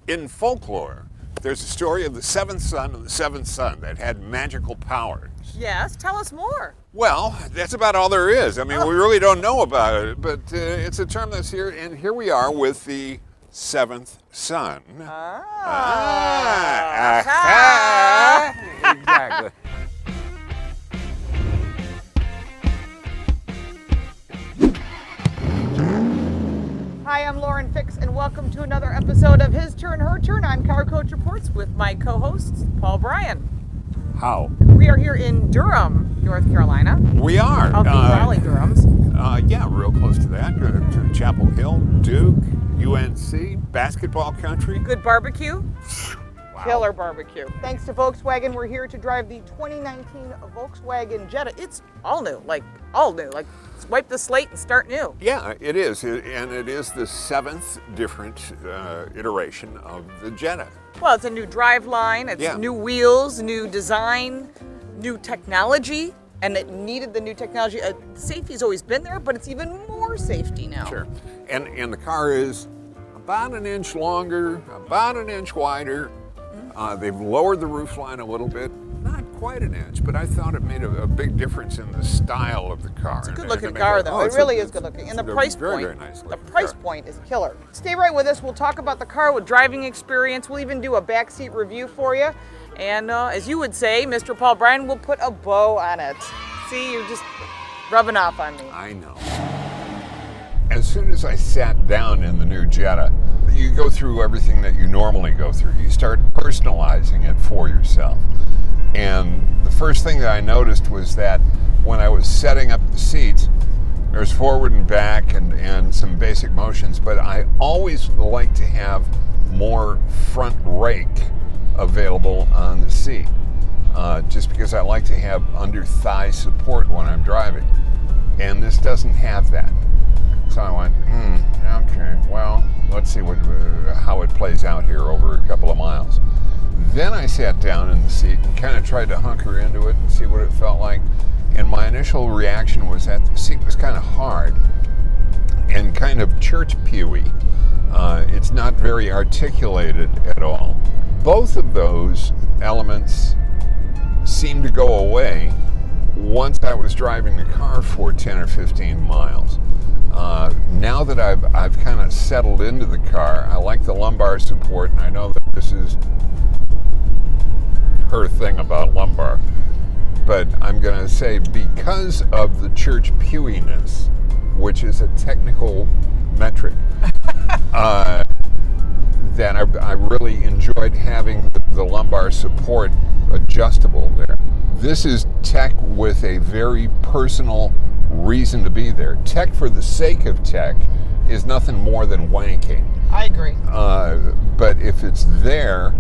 In folklore, there's a story of the seventh son and the seventh son that had magical powers. Yes, tell us more. Well, that's about all there is. I mean, we really don't know about it, but it's a term that's here, and here we are with the seventh son. Exactly. Hi, I'm Lauren Fix, and welcome to another episode of His Turn, Her Turn on Car Coach Reports with my co-host, Paul Bryan. How? We are here in Durham, North Carolina. We are. Of the Raleigh Durhams. Yeah, real close to that. To Chapel Hill, Duke, UNC, basketball country. Good barbecue. Wow. Killer barbecue. Thanks to Volkswagen, we're here to drive the 2019 Volkswagen Jetta. It's all new, like wipe the slate and start new. Yeah, it is, and it is the seventh different iteration of the Jetta. Well, it's a new driveline, it's new wheels, new design, new technology, and it needed the new technology. Safety's always been there, but it's even more safety now. Sure, and the car is about an inch longer, about an inch wider. They've lowered the roofline a little bit, not quite an inch, but I thought it made a big difference in the style of the car. It's a good-looking car, though. It really is good-looking, and the price point. Very nice. The price point is killer. Stay right with us. We'll talk about the car with driving experience. We'll even do a backseat review for you, and as you would say, Mr. Paul Bryan will put a bow on it. See, you're just rubbing off on me. I know. As soon as I sat down in the new Jetta, you go through everything that you normally go through. You start personalizing it for yourself. And the first thing that I noticed was that when I was setting up the seats, there's forward and back and some basic motions, but I always like to have more front rake available on the seat, just because I like to have under thigh support when I'm driving. And this doesn't have that. So I went, okay, well, let's see how it plays out here over a couple of miles. Then I sat down in the seat and kind of tried to hunker into it and see what it felt like. And my initial reaction was that the seat was kind of hard and kind of church pewy. It's not very articulated at all. Both of those elements seemed to go away once I was driving the car for 10 or 15 miles. Now that I've kind of settled into the car, I like the lumbar support, and I know that this is her thing about lumbar, but I'm going to say because of the church pewiness, which is a technical metric, that I really enjoyed having the lumbar support adjustable there. This is tech with a very personal reason to be there. Tech for the sake of tech is nothing more than wanking. I agree. But if it's there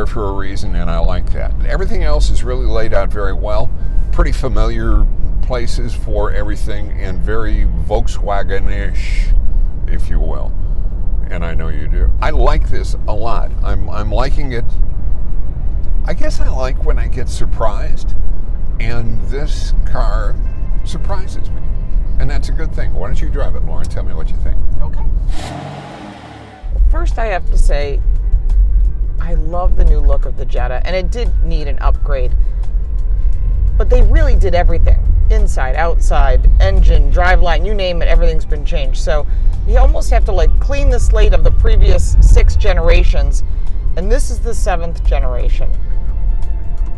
for a reason, and I like that. Everything else is really laid out very well. Pretty familiar places for everything, and very Volkswagen-ish, if you will. And I know you do. I like this a lot. I'm liking it. I guess I like when I get surprised, and this car surprises me. And that's a good thing. Why don't you drive it, Lauren? Tell me what you think. Okay. First, I have to say, I love the new look of the Jetta, and it did need an upgrade. But they really did everything. Inside, outside, engine, driveline, you name it, everything's been changed. So you almost have to clean the slate of the previous 6 generations, and this is the 7th generation.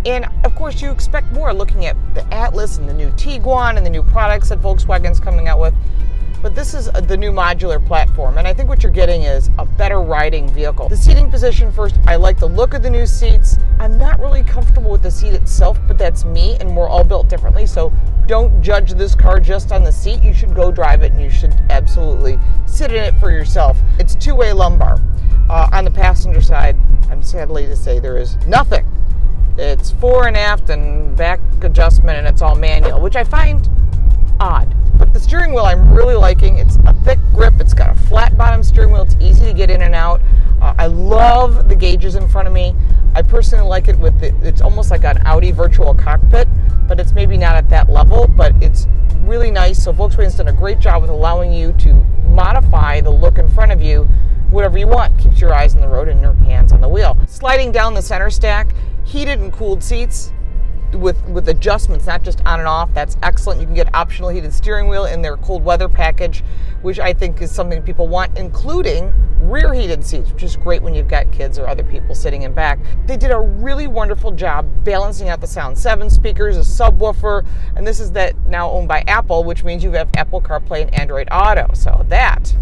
And of course you expect more looking at the Atlas and the new Tiguan and the new products that Volkswagen's coming out with. But this is the new modular platform, and I think what you're getting is a better riding vehicle. The seating position first, I like the look of the new seats. I'm not really comfortable with the seat itself, but that's me, and we're all built differently, so don't judge this car just on the seat. You should go drive it, and you should absolutely sit in it for yourself. It's two-way lumbar. On the passenger side, I'm sadly to say there is nothing. It's fore and aft and back adjustment, and it's all manual, which I find odd. But the steering wheel I'm really liking. It's a thick grip. It's got a flat bottom steering wheel. It's easy to get in and out. I love the gauges in front of me. I personally like it with it's almost like an Audi virtual cockpit, but it's maybe not at that level, but it's really nice. So Volkswagen's done a great job with allowing you to modify the look in front of you whatever you want. Keeps your eyes on the road and your hands on the wheel. Sliding down the center stack, heated and cooled seats with adjustments, not just on and off. That's excellent. You can get optional heated steering wheel in their cold weather package, which I think is something people want, including rear heated seats, which is great when you've got kids or other people sitting in back. They did a really wonderful job balancing out the sound. 7 speakers, a subwoofer, and this is that now owned by Apple, which means you have Apple CarPlay and Android Auto. So that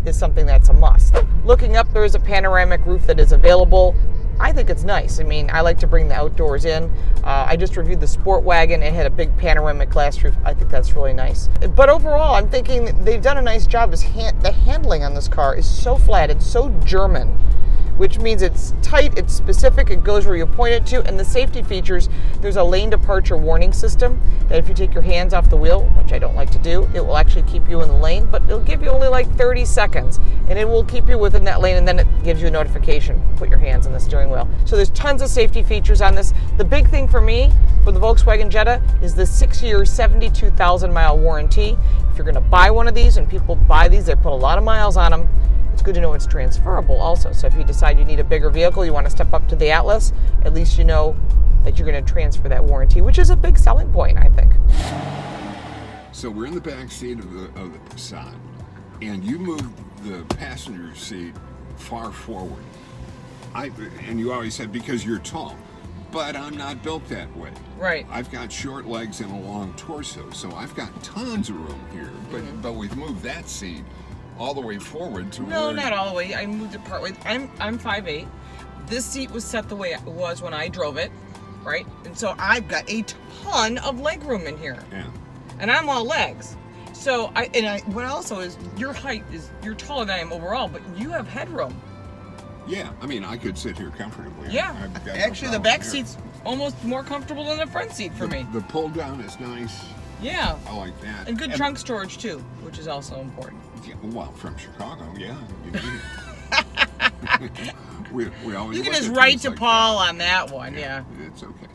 is something that's a must. Looking up, there is a panoramic roof that is available. I think it's nice. I mean, I like to bring the outdoors in. I just reviewed the Sport Wagon. It had a big panoramic glass roof. I think that's really nice. But overall, I'm thinking that they've done a nice job. The handling on this car is so flat. It's so German, which means it's tight, it's specific, it goes where you point it to. And the safety features, there's a lane departure warning system that if you take your hands off the wheel, which I don't like to do, it will actually keep you in the lane, but it'll give you only like 30 seconds and it will keep you within that lane, and then it gives you a notification, put your hands on the steering wheel. So there's tons of safety features on this. The big thing for me, for the Volkswagen Jetta, is the 6-year, 72,000 mile warranty. If you're gonna buy one of these, and people buy these, they put a lot of miles on them, it's good to know it's transferable also. So if you decide you need a bigger vehicle, you want to step up to the Atlas, at least you know that you're going to transfer that warranty, which is a big selling point, I think. So we're in the back seat of the Passat, and you moved the passenger seat far forward. And you always said because you're tall, but I'm not built that way. Right. I've got short legs and a long torso, so I've got tons of room here. But we've moved that seat all the way forward to No, not all the way. I moved it partway. I'm 5'8". This seat was set the way it was when I drove it, right? And so I've got a ton of leg room in here. Yeah. And I'm all legs. So what also is your height is, you're taller than I am overall, but you have headroom. Yeah, I mean, I could sit here comfortably. Yeah. I've got Actually, no the back problem here. seat's almost more comfortable than the front seat for me. The pull down is nice. Yeah. I like that. And good trunk storage too, which is also important. Yeah, well, from Chicago, yeah. You need it. we always You can look just at write things to like Paul that. on that one, yeah. It's okay.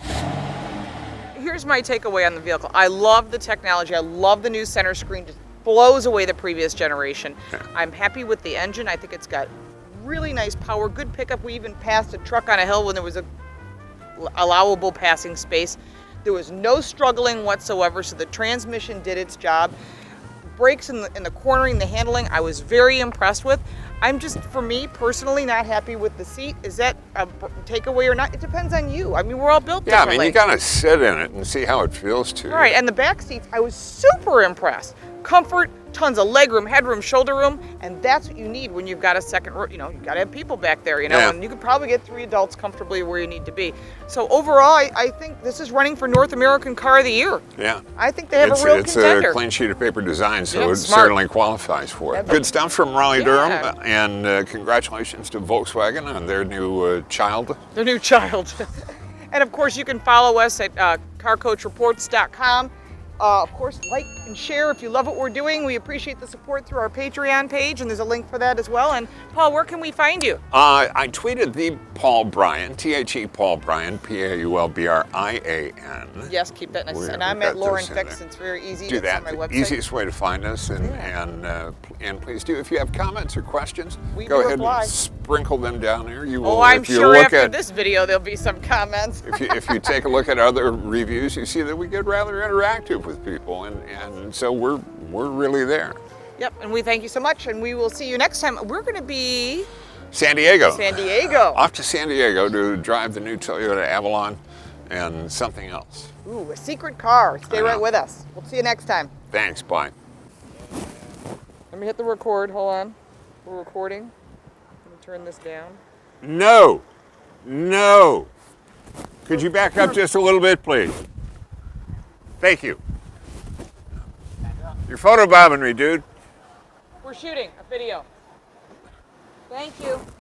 Here's my takeaway on the vehicle. I love the technology. I love the new center screen. Just blows away the previous generation. I'm happy with the engine. I think it's got really nice power, good pickup. We even passed a truck on a hill when there was a allowable passing space. There was no struggling whatsoever, so the transmission did its job. Brakes in the cornering, the handling, I was very impressed with. I'm just, for me personally, not happy with the seat. Is that a takeaway or not? It depends on you. I mean, we're all built Yeah, I differently. mean, you gotta sit in it and see how it feels to you. Right, and the back seats, I was super impressed. Comfort, tons of leg room, headroom, shoulder room, and that's what you need when you've got a second row. You know, you've got to have people back there, you know, Yeah. and you could probably get 3 adults comfortably where you need to be. So overall, I think this is running for North American Car of the Year. Yeah. I think they have a real It's contender. a clean sheet of paper design, so Yeah, it smart. certainly qualifies for it. Yeah, Good stuff from Raleigh-Durham, Yeah. and congratulations to Volkswagen on their new child. Their new child. And of course, you can follow us at carcoachreports.com. Of course, like and share if you love what we're doing. We appreciate the support through our Patreon page, and there's a link for that as well. And Paul, where can we find you? I tweeted the Paul Bryan, THE Paul Bryan, PAULBRIAN. Yes, keep that nice. We- And I'm we've at got Lauren this in Fix. there. It's very easy. Do It's that. on my The website. easiest way to find us, and please do. If you have comments or questions, We go will ahead reply. and sprinkle them down there. You will. Oh, I'm if you sure look after at, this video there'll be some comments. if you take a look at other reviews, you see that we get rather interactive with people, and so we're really there. Yep, and we thank you so much, and we will see you next time. We're going to be San Diego. San Diego. Off to San Diego to drive the new Toyota Avalon and something else. Ooh, a secret car. Stay I know. right with us. We'll see you next time. Thanks. Bye. Let me hit the record. Hold on. We're recording. Let me turn this down. No. Could you back up just a little bit, please? Thank you. You're photobombing me, dude. We're shooting a video. Thank you.